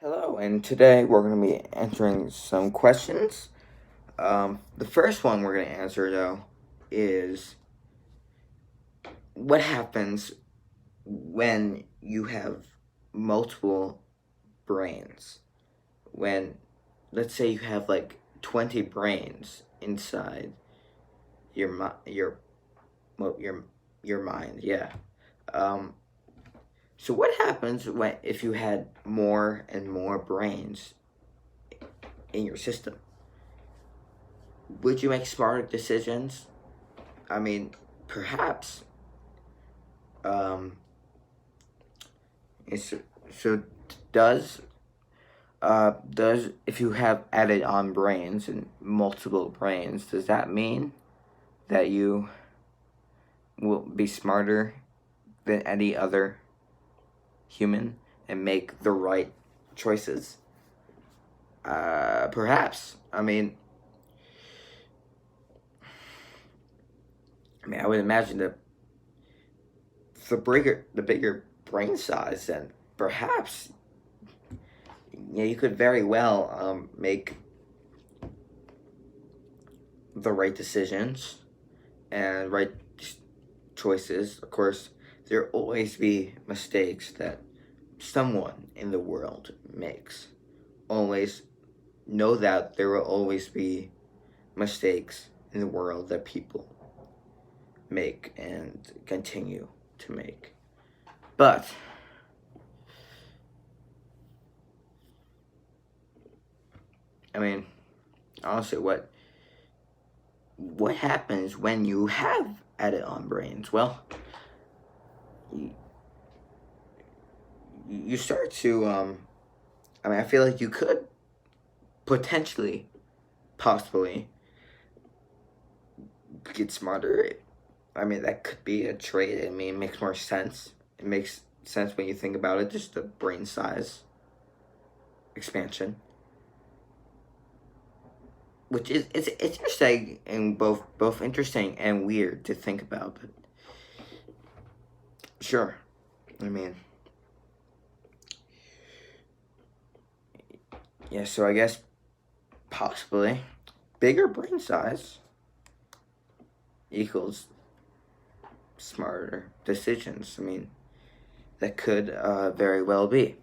Hello, and today we're going to be answering some questions. The first one we're going to answer, though, is what happens when you have multiple brains? When, let's say, you have like 20 brains inside your well, your mind, yeah. Um, so what happens when if you had more and more brains in your system? Would you make smarter decisions? I mean, perhaps. Um, it's, so does does if you have added on brains and multiple brains, does that mean that you will be smarter than any other human and make the right choices? Perhaps. I would imagine that the bigger brain size, then perhaps you could very well make the right decisions and right choices. Of course, there will always be mistakes that someone in the world makes. Always know that there will always be mistakes in the world that people make and continue to make. But I mean, honestly, what happens when you have added on brains? Well, you start to I feel like you could potentially, possibly get smarter. That could be a trait. It makes more sense. It makes sense when you think about it, just the brain size expansion, which is it's interesting and both interesting and weird to think about. But sure, I mean, yeah. So I guess possibly bigger brain size equals smarter decisions. That could very well be.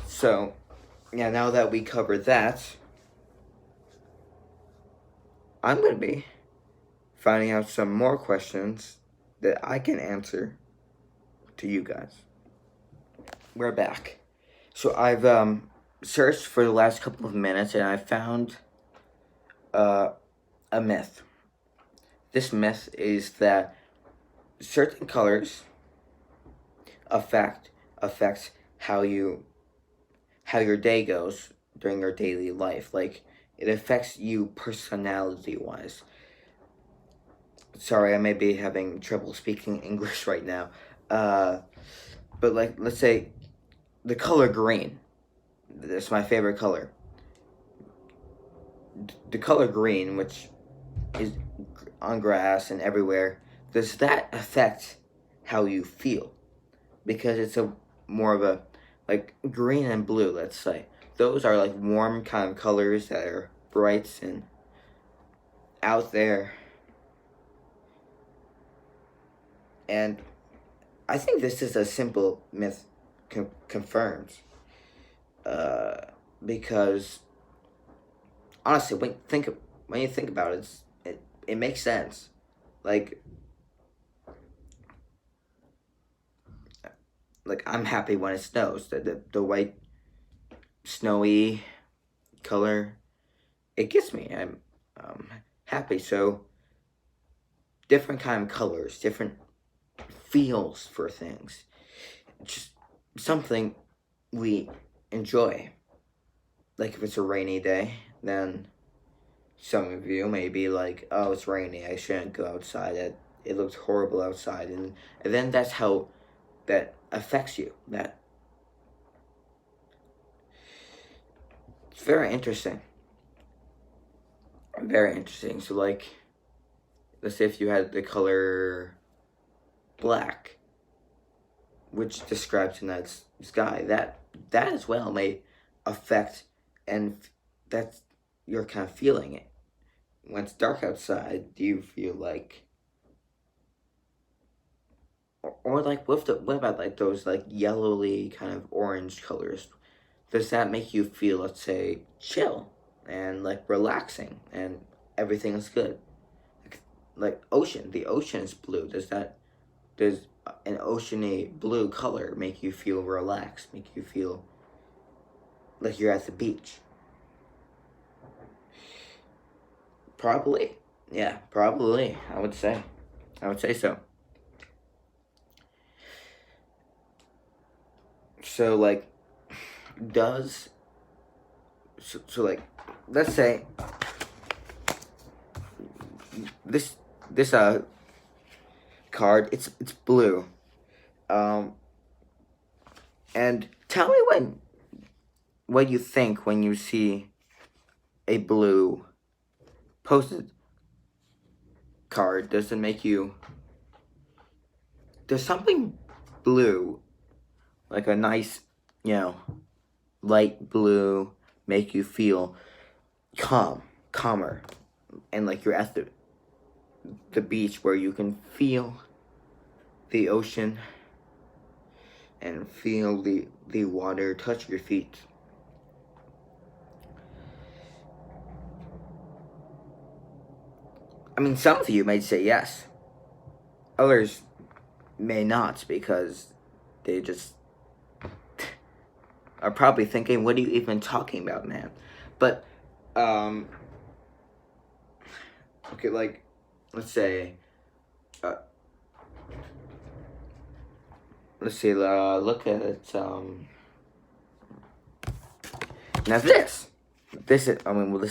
So, yeah, now that we covered that, I'm going to be finding out some more questions that I can answer to you guys. We're back. So I've searched for the last couple of minutes and I found a myth. This myth is that certain colors affects how your day goes during your daily life. Like, it affects you personality wise. Sorry, I may be having trouble speaking English right now. But like, let's say the color green. That's my favorite color. The color green, which is on grass and everywhere, does that affect how you feel? Because it's a more of a, like, green and blue, let's say. Those are like warm kind of colors that are bright and out there. And I think this is a simple myth confirmed. Because honestly, when you think about it, it makes sense. Like, I'm happy when it snows. The white snowy color, it gets me. I'm happy. So different kind of colors, different feels for things. Just something we enjoy. Like, if it's a rainy day, then some of you may be like, "Oh, it's rainy. I shouldn't go outside. It looks horrible outside," and then that's how that affects you. That it's very interesting. Very interesting. So, like, let's say if you had the color black, which describes the night sky, that as well may affect, and that's, you're kind of feeling it. When it's dark outside, do you feel like, or like what about like those like yellowy kind of orange colors? Does that make you feel, let's say, chill and like relaxing and everything is good? Like ocean, the ocean is blue. Does an oceany blue color make you feel relaxed, make you feel like you're at the beach? Probably. Yeah, probably. I would say so. So like, does so like, let's say this card, it's blue, and tell me what you think when you see a blue posted card. Does it make you, does something blue, like a nice, light blue, make you feel calmer, and like you're at the beach where you can feel the ocean and feel the water touch your feet? I mean, some of you may say yes. Others may not, because they just are probably thinking, what are you even talking about, man? But, okay, like, let's say, look at, now this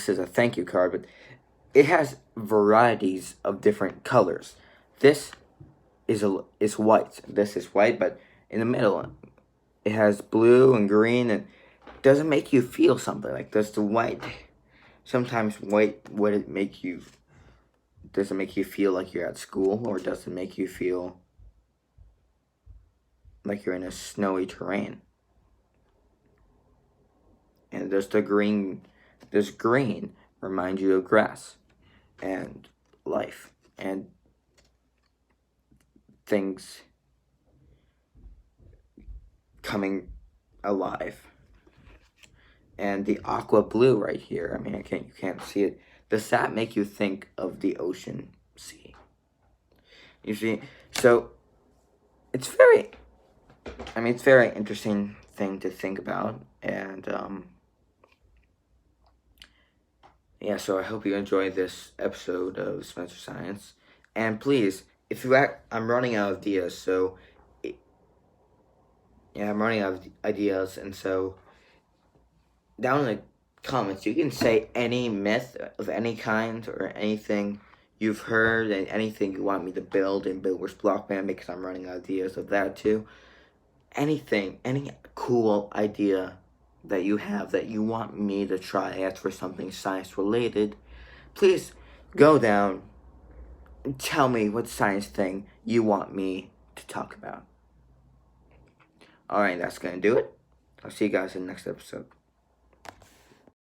is a thank you card, but it has varieties of different colors. This is white. This is white, but in the middle, it has blue and green, and it doesn't make you feel something. Like, does the white, sometimes white, does it make you feel like you're at school, or does it make you feel like you're in a snowy terrain? And does green remind you of grass and life and things coming alive? And the aqua blue right here, I mean, you can't see it. Does that make you think of the ocean sea? You see, so it's very interesting thing to think about, and yeah, so I hope you enjoyed this episode of Spencer Science. And please, I'm running out of ideas, so I'm running out of ideas, and so down in the comments, you can say any myth of any kind, or anything you've heard, and anything you want me to build in Builder's Block Band, because I'm running out of ideas of that too. Anything, any cool idea that you have that you want me to try, ask for something science related, please go down and tell me what science thing you want me to talk about. Alright, that's gonna do it. I'll see you guys in the next episode.